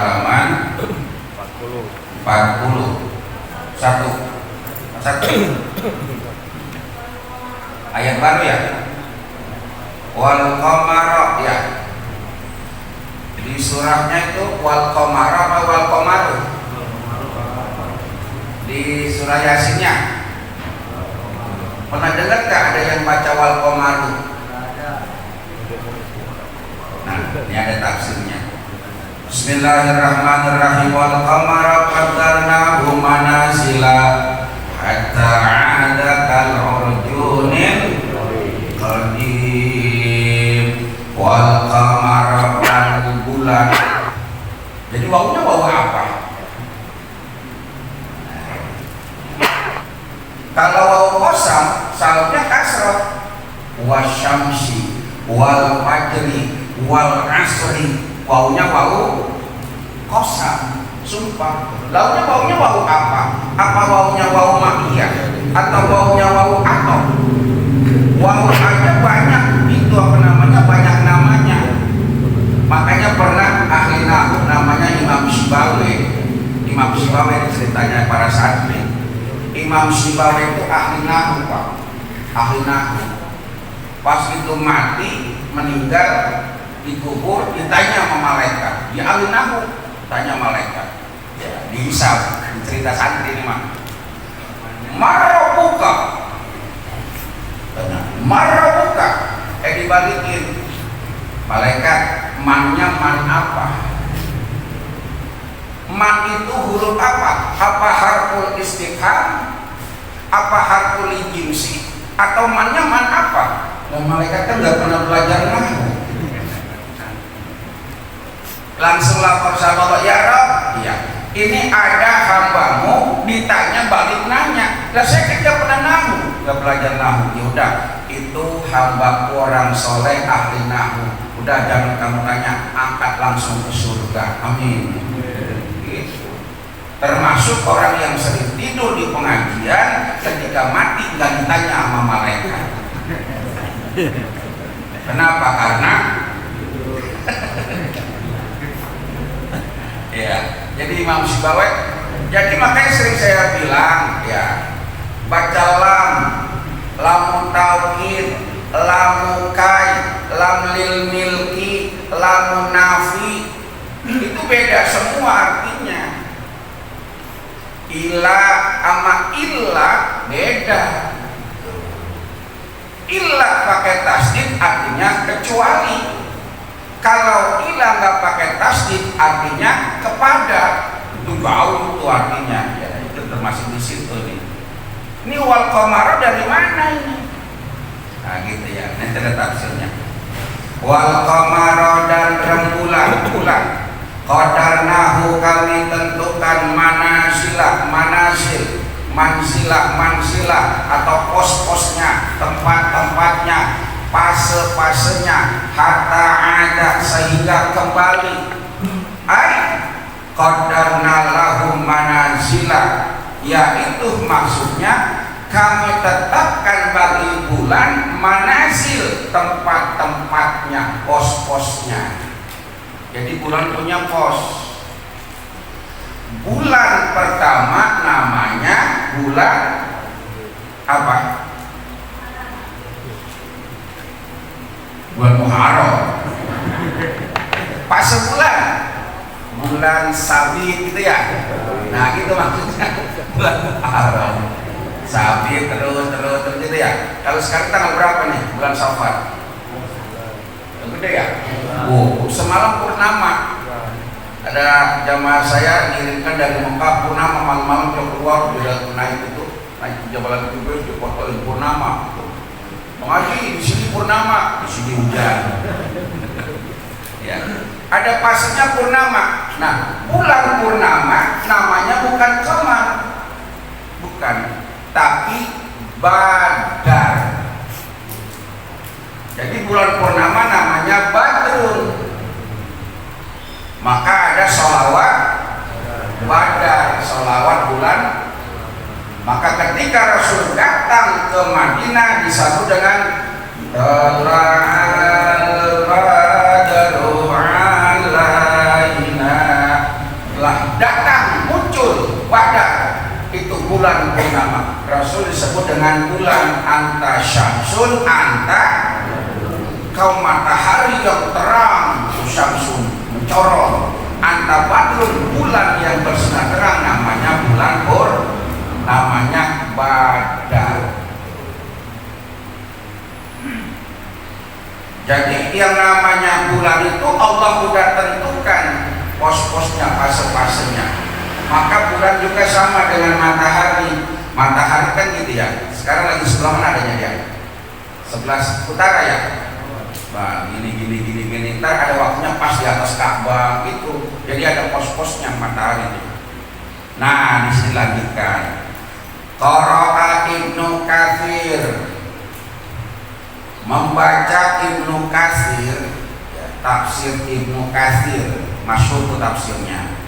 halaman 40. Satu ayat baru ya, wal qamara ya. Di surahnya itu wal qamara apa wal qamaru? Di surah Yasinnya pernah dengar gak ada yang baca wal qamaru? Nah, ini ada tafsirnya. Bismillahirrahmanirrahim. Wal qamara qaddarnahu manazila hatta 'ada kal urjunil qadim. Wal qamara dan bulan. Jadi wawunya wawu apa? Kalau wawu qasam salahnya kasrah. Wasyamsi wal fajri wal asri, wawunya wawu qasam, sumpah. Lalunya wawunya wawu apa? Apa wawunya wawu makkiyah atau wawunya wawu atau? Wawu aja banyak, itu apa namanya, banyak namanya. Makanya pernah ahli nahwu namanya Imam Sibawi. Imam Sibawi ceritanya para santri. Imam Sibawi itu ahli nahwu, Pak. Ahli nahwu. Pas itu mati, meninggal, dikubur, ditanya sama malaikat. Ya ahli nahwu, tanya malaikat. Ya, dihisab, cerita santri ini mah. Marabuka. Marabuka. Dibalikin. Malaikat, mannya man apa? Man itu huruf apa? Apa harful istifham? Apa harful jinsi? Atau mannya man apa? Dan malaikat kan nggak pernah belajar nahwu. Langsung lapor sama Allah, ya Rob, iya, ini ada hambamu ditanya balik nanya. Lah saya kan nggak pernah nahwu, nggak belajar nahwu. Ya udah, itu hambaku orang soleh ahli nahwu. Udah jangan kamu tanya, angkat langsung ke surga. Amin. Gitu. Termasuk orang yang sering tidur di pengajian, ketika mati nggak ditanya sama malaikat. Kenapa? Karena ya, jadi Imam Sibawi. Jadi makanya sering saya bilang ya, baca lam taukid, lam kai, lam lil milki, lam nafi, itu beda semua artinya. Ila sama illa beda. Illa pakai tasdid artinya kecuali. Kalau ila nggak pakai tasdid artinya kepada. Itu jauh itu artinya. Ya, itu termasuk di situ nih. Ini wal qamara dari mana ini? Nah gitu ya. Nanti ada tafsirnya. Wal qamara dan rembulan bulan. Qadarnahu kami tentukan manasil, mansilah atau pos-posnya, tempat-tempatnya, fase-fasenya, hatta ada sehingga kembali. Qadarna lahum manazila, yaitu maksudnya kami tetapkan bagi bulan manazil, tempat-tempatnya, pos-posnya. Jadi bulan punya pos. Bulan pertama namanya bulan apa? Bulan Muharram. Pas sebulan, bulan Sabit gitu ya. Nah gitu maksudnya bulan Muharram. Sabit terus gitu ya. Kalau sekarang tanggal berapa nih? Bulan Safar. Gede ya? Oh, semalam purnama. Ada jamaah saya ngirimkan dari Mekah purnama, malam-malam dia keluar, dia naik Jabalan Kubur, dia fotoin purnama. Mengaji di sini purnama, di sini hujan. Ya. Ada pasnya purnama. Nah, bulan purnama namanya bukan qamar, bukan, tapi Badar. Jadi bulan purnama namanya Badrun. Maka ada sholawat Badar, sholawat bulan. Maka ketika Rasul datang ke Madinah disambut dengan Tala'al badru alaina bulan purnama. Rasul disebut dengan bulan, anta syamsun, anta kau matahari yang terang, syamsun mencorong, anta badrun bulan yang bersinar terang, namanya bulan pur, namanya badar. Jadi yang namanya bulan itu Allah sudah tentukan pos-posnya, fase-fasenya. Maka bulan juga sama dengan matahari. Matahari kan gitu ya. Sekarang lagi sebelah mana adanya dia? Sebelah utara ya. Nah, gini. Ntar ada waktunya pas di atas Ka'bah itu. Jadi ada pos-posnya matahari itu. Nah, di sini lanjutkan. Qara'a Ibnu Katsir, membaca Ibnu Katsir, ya, tafsir Ibnu Katsir, masyhur tafsirnya.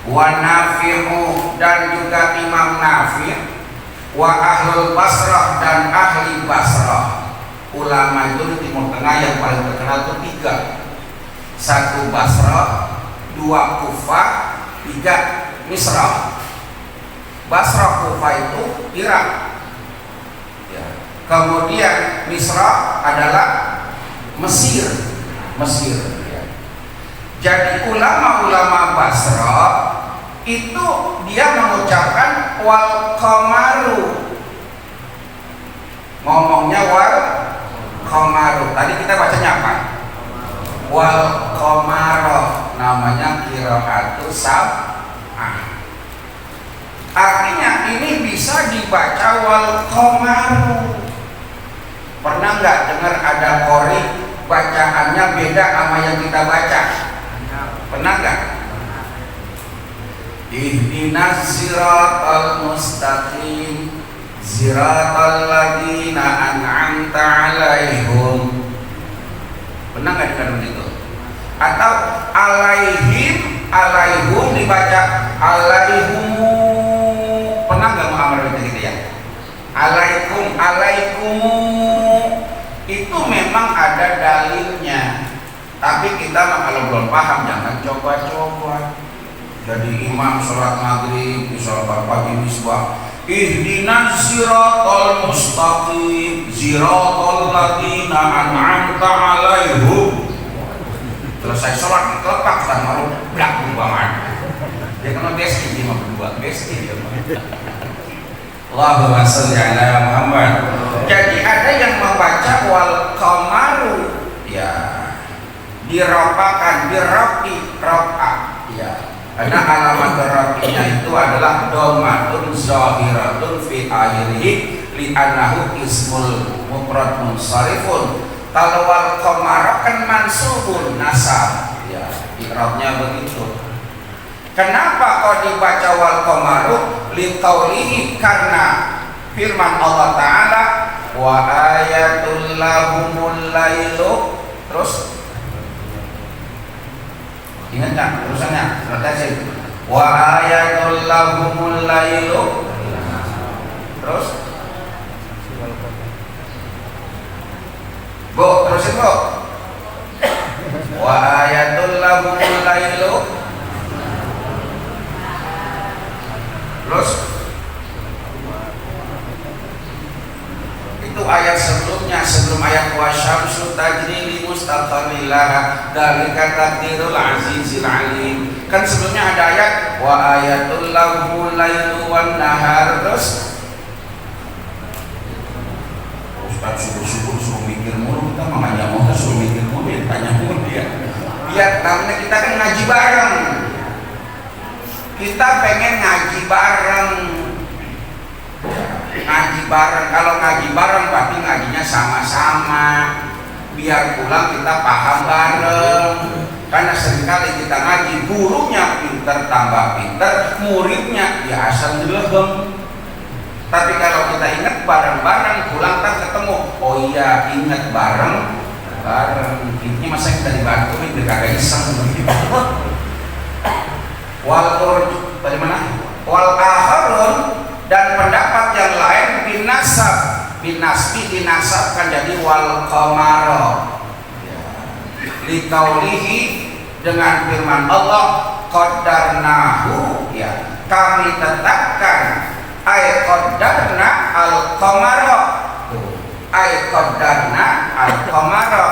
Wa Nafi'u, dan juga Imam Nafi', wa Ahlul Basrah, dan ahli Basrah. Ulama itu di Timur Tengah yang paling terkenal itu 3. 1 Basrah, 2 Kufah, 3 Misrah. Basrah Kufah itu Irak ya. Kemudian Misrah adalah Mesir ya. Jadi ulama-ulama Basrah itu dia mengucapkan wal qamaru, ngomongnya wal qamaru. Tadi kita bacanya apa? Wal qamaro, namanya qiraatus sab'ah. Artinya ini bisa dibaca wal qamaru. Pernah nggak dengar ada qori bacaannya beda sama yang kita baca? Pernah nggak? Ihdinas siratal mustaqim siratal ladzina an'amta 'alaihim. Pernah nggak dengar begitu? Atau alaihim dibaca alaihum. Pernah nggak mengamal gitu ya? Alaikum itu memang ada dalilnya. Tapi kita kalau belum paham jangan coba-coba. Jadi imam sholat maghrib, sholat pagi misbah, ihdinas siratal mustaqim siratal ladzina an'amta 'alaihim. Selesai sholat dikelepak dan baru belakang banget. Dia kena besti dia mah berdua, besti dia mah. Allahumma sholli ala Muhammad. Jadi ada yang membaca wal qamaru ya, diropakan, dirapi, ropa ya. Karena alamat rapinya itu adalah domatun zahiratun fi akhirih li'annahu ismul mufrad munsharifun. Kalau wal qamara kan mansubun nasab ya, i'rabnya begitu. Kenapa kok dibaca wal qamaru? Liqaulihi, karena firman Allah Ta'ala wa ayatul lahumul lailu. Terus ingat kan terusannya? Terus wa ayatul lahumul lailu. Terus Bu, terusin Bu. Wa ayatul lahumul lailu. Terus itu ayat sebelumnya, sebelum ayat wasyamsu tajri li mustaqarrin laha dzalika taqdirul azizil alim. Kan sebelumnya ada ayat wa ayatul lahumul lailu wan nahar. Terus Ustaz suruh mikir mulu, kita makanya mau suruh mikir mulu ya, tanya mulu dia. Biar namanya kita kan ngaji bareng. Kita pengen ngaji bareng. Ngaji bareng, kalau ngaji bareng berarti ngajinya sama-sama. Biar pulang kita paham bareng. Karena seringkali kita ngaji, gurunya pinter tambah pinter, muridnya ya asal dilegem. Tapi kalau kita ingat bareng-bareng, pulang kan ketemu, oh iya ingat bareng. Ini masa kita dibantu, ini kagak iseng begitu. Wal akharun, dan pendapat yang lain binasbi dinasabkan jadi wal qamara liqaulihi, dengan firman Allah qaddarnahu ya, kami tetapkan ay qaddarna al-qamara. Ay qaddarna al-qamara.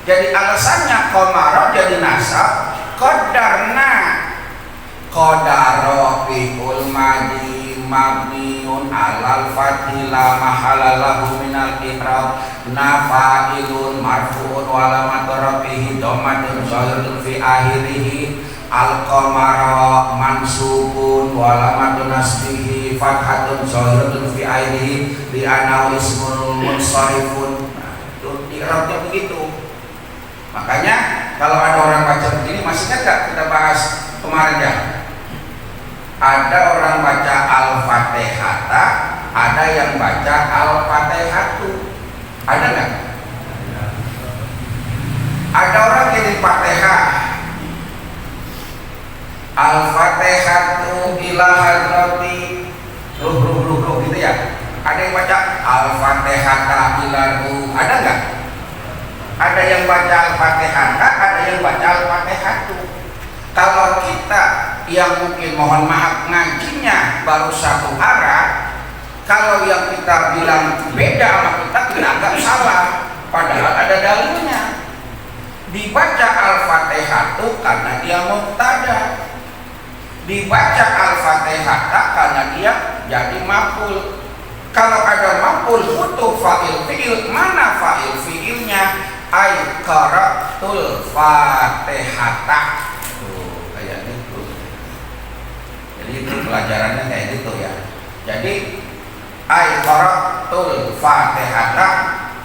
Jadi alasannya qamara jadi nasab, qaddarna qadara fi'ul madi mabniun alal fathi la mahala lahu minal i'rab nafa'ilun marfu'un wa alamat rafihi dhammatun zahiratun fi akhirih al-qamara mansubun wa alamatun nasbihi fathatun zahiratun fi akhirih li annahu ismun munsharifun. Itu i'rabnya begitu. Makanya kalau ada orang baca begini, masih ingat gak kita bahas kemarin ya? Ada orang baca Al-Fatihata, ada yang baca Al-Fatihatu. Ada nggak? Ada orang yang Fatihah, Al-Fatihatu ila hadrati ruh gitu ya. Ada yang baca Al-Fatihata ila ruh. Ada nggak? Ada yang baca Al-Fatihata, ada yang baca Al-Fatihatu. Kalau kita yang mungkin mohon maaf ngajinya baru satu arah, kalau yang kita bilang beda sama kita agak salah, padahal ada dalilnya. Dibaca Al-Fatihatu karena dia mubtada, dibaca Al-Fatihata karena dia jadi maf'ul. Kalau ada maf'ul butuh fa'il fi'il, mana fa'il fi'ilnya? Ay qara'tul Fatihata. Kayak gitu. Jadi itu pelajarannya kayak gitu ya. Jadi ay qara'tul Fatihata,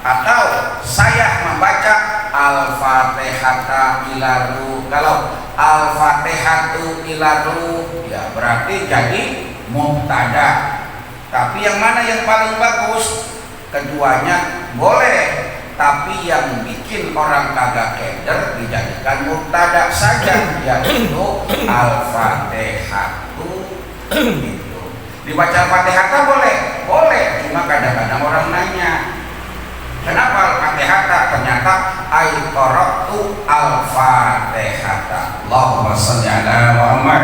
atau saya membaca Al-Fatihata ilaru. Kalau Al-Fatihatu ilaru ya berarti jadi mubtada. Tapi yang mana yang paling bagus? Keduanya boleh, tapi yang bikin orang kagak keder dijadikan mubtada saja, yaitu Al-Fatihatu gitu. Dibaca Al-Fatihata boleh, cuma kadang-kadang orang nanya, kenapa Al-Fatihata? Ternyata ay qara'tu Al-Fatihata. Allahumma shalli ala Muhammad.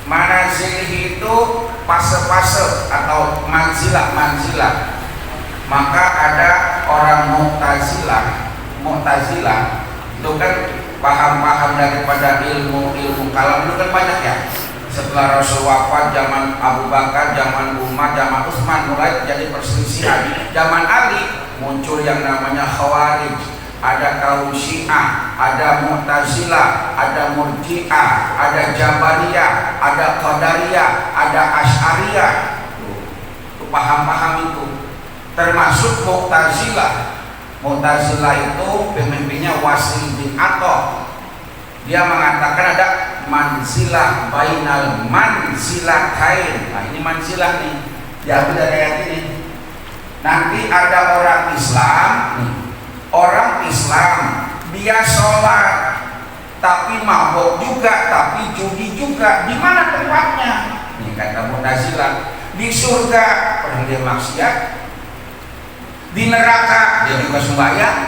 Manazil itu fase-fase atau manzilah. Maka ada orang Mu'tazilah itu kan paham-paham daripada ilmu kalam itu kan banyak ya. Setelah Rasul wafat, zaman Abu Bakar, zaman Umar, zaman Utsman mulai terjadi perselisihan. Zaman Ali muncul yang namanya Khawarij, ada kaum Syiah, ada Mu'tazilah, ada Murji'ah, ada Jabariyah, ada Qadariyah, ada Asy'ariyah. Itu paham-paham itu. Termasuk Mu'tazilah. Mu'tazilah itu pemimpinnya Wasil bin Atha. Dia mengatakan ada manzilah bainal manzilatayn. Nah, ini manzilah nih. Diambil dari ayat ini. Nanti ada orang Islam nih. Orang Islam dia sholat tapi mabuk juga, tapi judi juga. Di mana tempatnya? Ini kata Mu'tazilah. Di surga orang dia maksiat, di neraka dia juga sembahyang.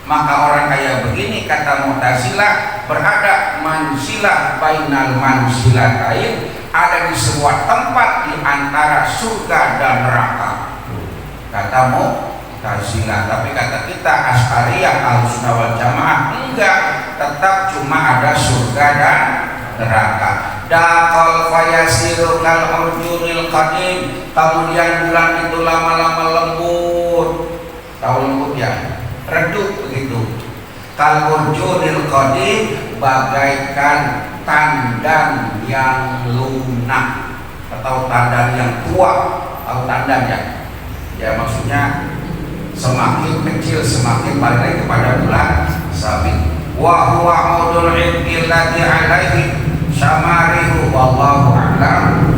Maka orang kayak begini kata Mu'tazilah berada manzilah bainal manzilatain, ada di sebuah tempat di antara surga dan neraka. Kata Mu'tazilah. Tapi kata kita Asy'ariyah Ahlussunnah wal Jamaah enggak, tetap cuma ada surga dan neraka. Daqal fayasiru kal urjunil qadim, kemudian bulan itu lama-lama lembut. Tahu lembut ya? Redup begitu. Kal urjunil qadim, bagaikan tandan yang lunak atau tandan yang tua. Tahu tandan ya? Ya maksudnya semakin kecil semakin balik kepada bulan sabit. Wa huwa audul ilmi alladhi alaihi syamarihu wallahu a'lam.